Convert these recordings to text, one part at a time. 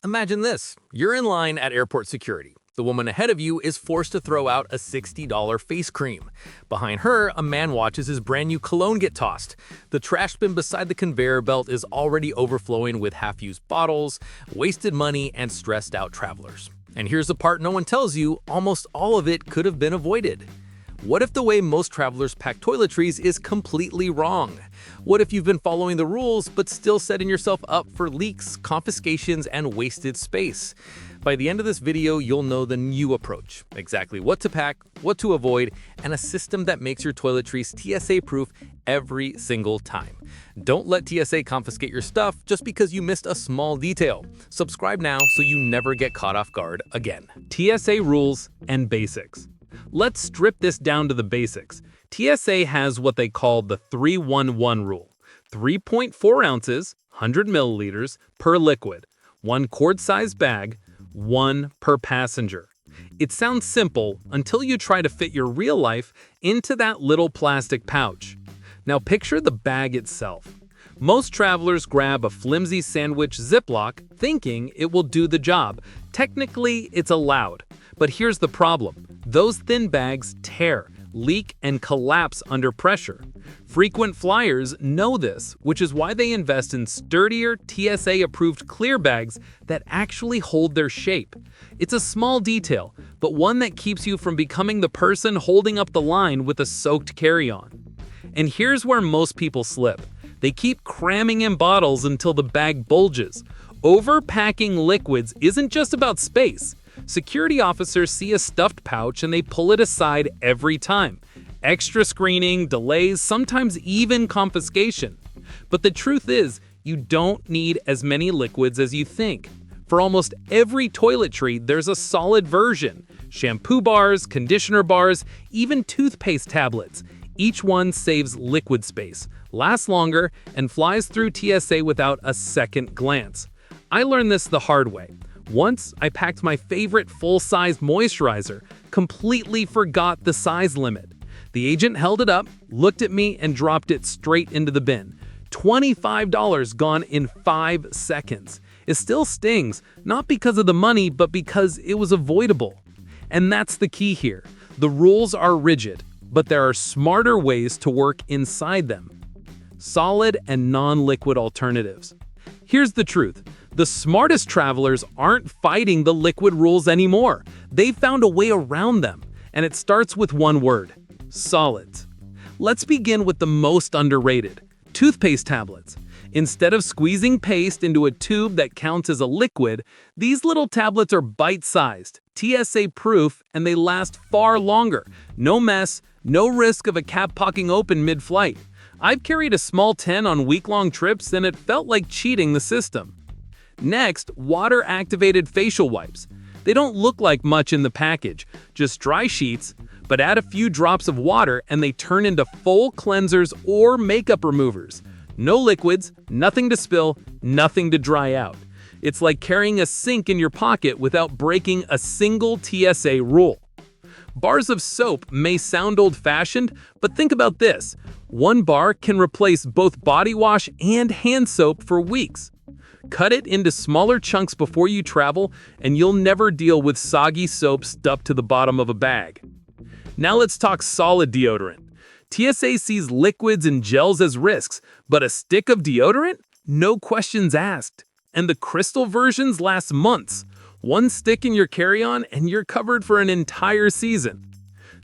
Imagine this. You're in line at airport security. The woman ahead of you is forced to throw out a $60 face cream. Behind her, a man watches his brand new cologne get tossed. The trash bin beside the conveyor belt is already overflowing with half-used bottles, wasted money, and stressed out travelers. And here's the part no one tells you, almost all of it could have been avoided. What if the way most travelers pack toiletries is completely wrong? What if you've been following the rules but still setting yourself up for leaks, confiscations, and wasted space? By the end of this video, you'll know the new approach, exactly what to pack, what to avoid, and a system that makes your toiletries TSA-proof every single time. Don't let TSA confiscate your stuff just because you missed a small detail. Subscribe now so you never get caught off guard again. TSA rules and basics. Let's strip this down to the basics. TSA has what they call the 3-1-1 rule. 3.4 ounces, 100 milliliters, per liquid. 1 quart-sized bag, 1 per passenger. It sounds simple until you try to fit your real life into that little plastic pouch. Now picture the bag itself. Most travelers grab a flimsy sandwich Ziploc thinking it will do the job. Technically, it's allowed. But here's the problem. Those thin bags tear, leak, and collapse under pressure. Frequent flyers know this, which is why they invest in sturdier, TSA-approved clear bags that actually hold their shape. It's a small detail, but one that keeps you from becoming the person holding up the line with a soaked carry-on. And here's where most people slip. They keep cramming in bottles until the bag bulges. Overpacking liquids isn't just about space. Security officers see a stuffed pouch and they pull it aside every time. Extra screening, delays, sometimes even confiscation. But the truth is, you don't need as many liquids as you think. For almost every toiletry, there's a solid version. Shampoo bars, conditioner bars, even toothpaste tablets. Each one saves liquid space, lasts longer, and flies through TSA without a second glance. I learned this the hard way. Once, I packed my favorite full-size moisturizer, completely forgot the size limit. The agent held it up, looked at me, and dropped it straight into the bin. $25 gone in 5 seconds. It still stings, not because of the money, but because it was avoidable. And that's the key here. The rules are rigid, but there are smarter ways to work inside them. Solid and non-liquid alternatives. Here's the truth. The smartest travelers aren't fighting the liquid rules anymore. They've found a way around them, and it starts with one word: solids. Let's begin with the most underrated: toothpaste tablets. Instead of squeezing paste into a tube that counts as a liquid, these little tablets are bite-sized, TSA-proof, and they last far longer. No mess, no risk of a cap popping open mid-flight. I've carried a small 10 on week-long trips, and it felt like cheating the system. Next, water-activated facial wipes. They don't look like much in the package, just dry sheets, but add a few drops of water and they turn into full cleansers or makeup removers. No liquids, nothing to spill, nothing to dry out. It's like carrying a sink in your pocket without breaking a single TSA rule. Bars of soap may sound old-fashioned, but think about this. 1 bar can replace both body wash and hand soap for weeks. Cut it into smaller chunks before you travel, and you'll never deal with soggy soap stuffed to the bottom of a bag. Now let's talk solid deodorant. TSA sees liquids and gels as risks, but a stick of deodorant? No questions asked. And the crystal versions last months. 1 stick in your carry-on and you're covered for an entire season.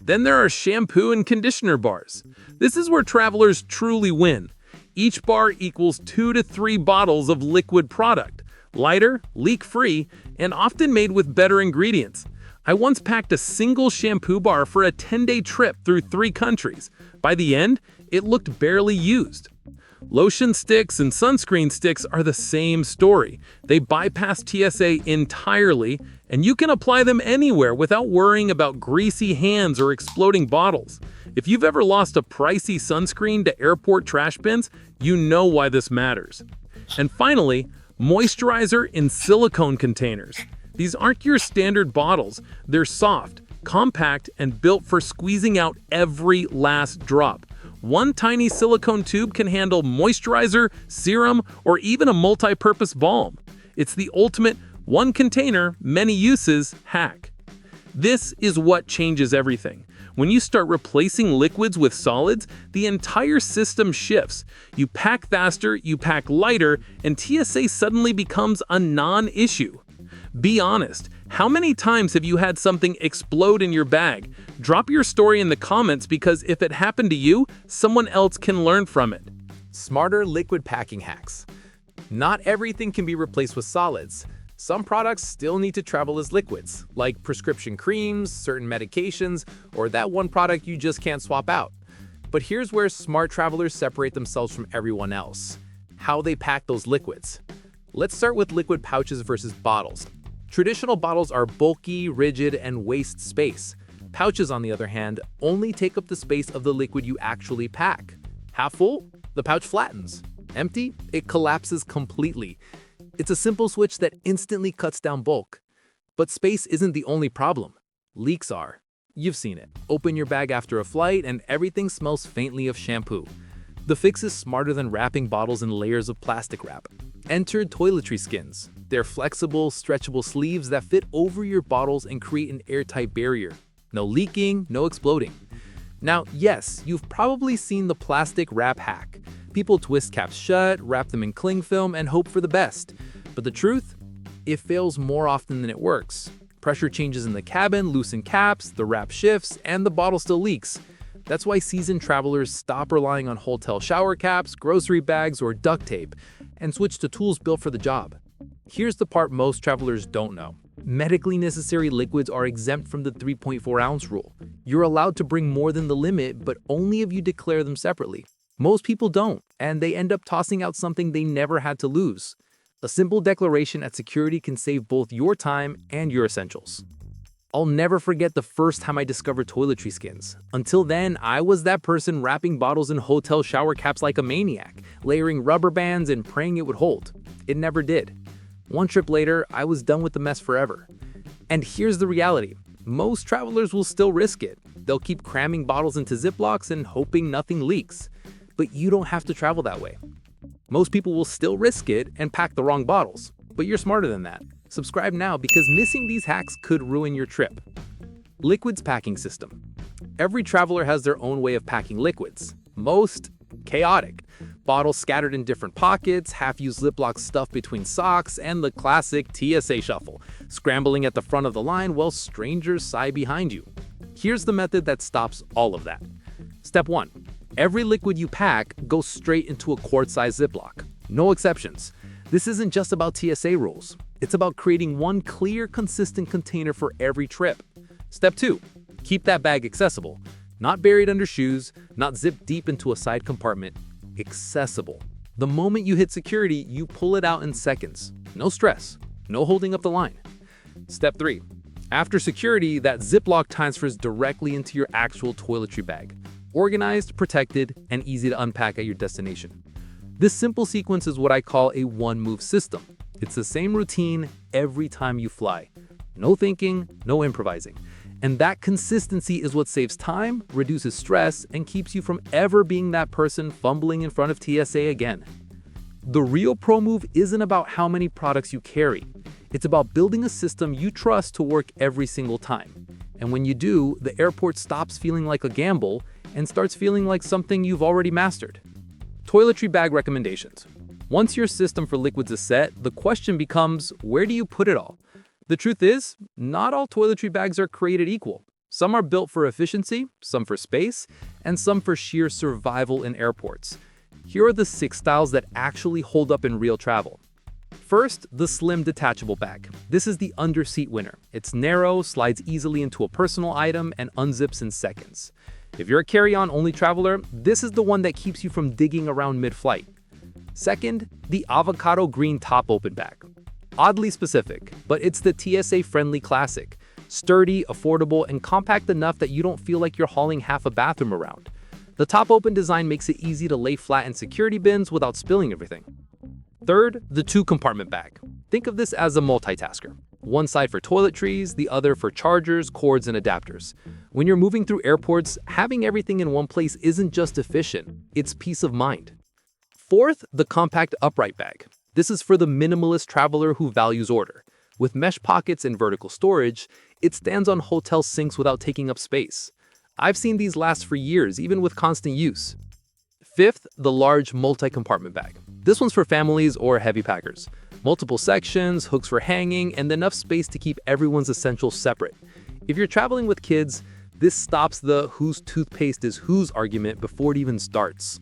Then there are shampoo and conditioner bars. This is where travelers truly win. Each bar equals 2 to 3 bottles of liquid product, lighter, leak-free, and often made with better ingredients. I once packed a single shampoo bar for a 10-day trip through 3 countries. By the end, it looked barely used. Lotion sticks and sunscreen sticks are the same story. They bypass TSA entirely, and you can apply them anywhere without worrying about greasy hands or exploding bottles. If you've ever lost a pricey sunscreen to airport trash bins, you know why this matters. And finally, moisturizer in silicone containers. These aren't your standard bottles. They're soft, compact, and built for squeezing out every last drop. One tiny silicone tube can handle moisturizer, serum, or even a multi-purpose balm. It's the ultimate One container, many uses hack. This is what changes everything. When you start replacing liquids with solids, the entire system shifts. You pack faster, you pack lighter, and TSA suddenly becomes a non-issue. Be honest, how many times have you had something explode in your bag? Drop your story in the comments because if it happened to you, someone else can learn from it. Smarter liquid packing hacks. Not everything can be replaced with solids. Some products still need to travel as liquids, like prescription creams, certain medications, or that one product you just can't swap out. But here's where smart travelers separate themselves from everyone else: how they pack those liquids. Let's start with liquid pouches versus bottles. Traditional bottles are bulky, rigid, and waste space. Pouches, on the other hand, only take up the space of the liquid you actually pack. Half full? The pouch flattens. Empty? It collapses completely. It's a simple switch that instantly cuts down bulk. But space isn't the only problem. Leaks are. You've seen it. Open your bag after a flight and everything smells faintly of shampoo. The fix is smarter than wrapping bottles in layers of plastic wrap. Enter toiletry skins. They're flexible, stretchable sleeves that fit over your bottles and create an airtight barrier. No leaking, no exploding. Now, yes, you've probably seen the plastic wrap hack. People twist caps shut, wrap them in cling film, and hope for the best. But the truth? It fails more often than it works. Pressure changes in the cabin, loosen caps, the wrap shifts, and the bottle still leaks. That's why seasoned travelers stop relying on hotel shower caps, grocery bags, or duct tape, and switch to tools built for the job. Here's the part most travelers don't know. Medically necessary liquids are exempt from the 3.4-ounce rule. You're allowed to bring more than the limit, but only if you declare them separately. Most people don't, and they end up tossing out something they never had to lose. A simple declaration at security can save both your time and your essentials. I'll never forget the first time I discovered toiletry skins. Until then, I was that person wrapping bottles in hotel shower caps like a maniac, layering rubber bands and praying it would hold. It never did. One trip later, I was done with the mess forever. And here's the reality. Most travelers will still risk it. They'll keep cramming bottles into Ziplocs and hoping nothing leaks. But you don't have to travel that way. Most people will still risk it and pack the wrong bottles. But you're smarter than that. Subscribe now because missing these hacks could ruin your trip. Liquids packing system. Every traveler has their own way of packing liquids. Most chaotic. Bottles scattered in different pockets, half-used Ziplocs stuffed between socks, and the classic TSA shuffle, scrambling at the front of the line while strangers sigh behind you. Here's the method that stops all of that. Step 1. Every liquid you pack goes straight into a quart-sized Ziploc. No exceptions. This isn't just about TSA rules. It's about creating one clear, consistent container for every trip. Step 2. Keep that bag accessible. Not buried under shoes, not zipped deep into a side compartment. Accessible. The moment you hit security, you pull it out in seconds. No stress. No holding up the line. Step 3. After security, that Ziploc transfers directly into your actual toiletry bag. Organized, protected, and easy to unpack at your destination. This simple sequence is what I call a one-move system. It's the same routine every time you fly. No thinking, no improvising. And that consistency is what saves time, reduces stress, and keeps you from ever being that person fumbling in front of TSA again. The real pro move isn't about how many products you carry. It's about building a system you trust to work every single time. And when you do, the airport stops feeling like a gamble and starts feeling like something you've already mastered. Toiletry bag recommendations. Once your system for liquids is set, the question becomes, where do you put it all? The truth is, not all toiletry bags are created equal. Some are built for efficiency, some for space, and some for sheer survival in airports. Here are the 6 styles that actually hold up in real travel. First, the slim detachable bag. This is the under-seat winner. It's narrow, slides easily into a personal item, and unzips in seconds. If you're a carry-on only traveler, this is the one that keeps you from digging around mid-flight. Second, the avocado green top open bag. Oddly specific, but it's the TSA-friendly classic. Sturdy, affordable, and compact enough that you don't feel like you're hauling half a bathroom around. The top open design makes it easy to lay flat in security bins without spilling everything. Third, the 2-compartment bag. Think of this as a multitasker. One side for toiletries, the other for chargers, cords, and adapters. When you're moving through airports, having everything in one place isn't just efficient, it's peace of mind. Fourth, the compact upright bag. This is for the minimalist traveler who values order. With mesh pockets and vertical storage, it stands on hotel sinks without taking up space. I've seen these last for years, even with constant use. Fifth, the large multi-compartment bag. This one's for families or heavy packers. Multiple sections, hooks for hanging, and enough space to keep everyone's essentials separate. If you're traveling with kids, this stops the whose toothpaste is whose argument before it even starts.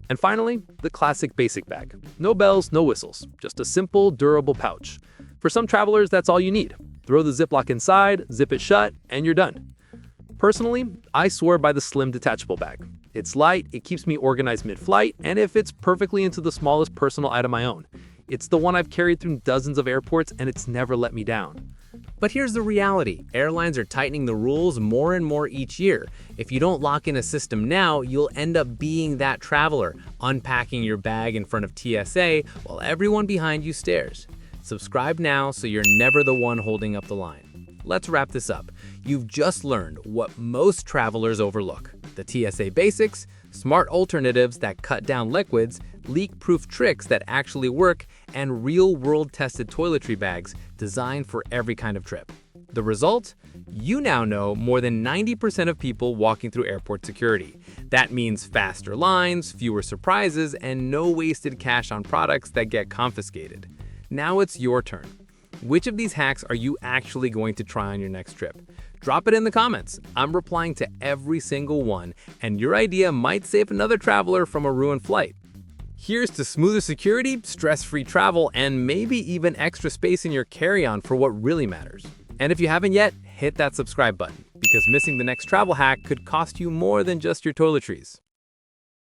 And finally, the classic basic bag. No bells, no whistles, just a simple, durable pouch. For some travelers, that's all you need. Throw the Ziploc inside, zip it shut, and you're done. Personally, I swear by the slim detachable bag. It's light, it keeps me organized mid-flight, and it fits perfectly into the smallest personal item I own. It's the one I've carried through dozens of airports, and it's never let me down. But here's the reality. Airlines are tightening the rules more and more each year. If you don't lock in a system now, you'll end up being that traveler, unpacking your bag in front of TSA while everyone behind you stares. Subscribe now so you're never the one holding up the line. Let's wrap this up. You've just learned what most travelers overlook: the TSA basics, smart alternatives that cut down liquids, leak-proof tricks that actually work, and real-world tested toiletry bags designed for every kind of trip. The result? You now know more than 90% of people walking through airport security. That means faster lines, fewer surprises, and no wasted cash on products that get confiscated. Now it's your turn. Which of these hacks are you actually going to try on your next trip? Drop it in the comments. I'm replying to every single one, and your idea might save another traveler from a ruined flight. Here's to smoother security, stress-free travel, and maybe even extra space in your carry-on for what really matters. And if you haven't yet, hit that subscribe button, because missing the next travel hack could cost you more than just your toiletries.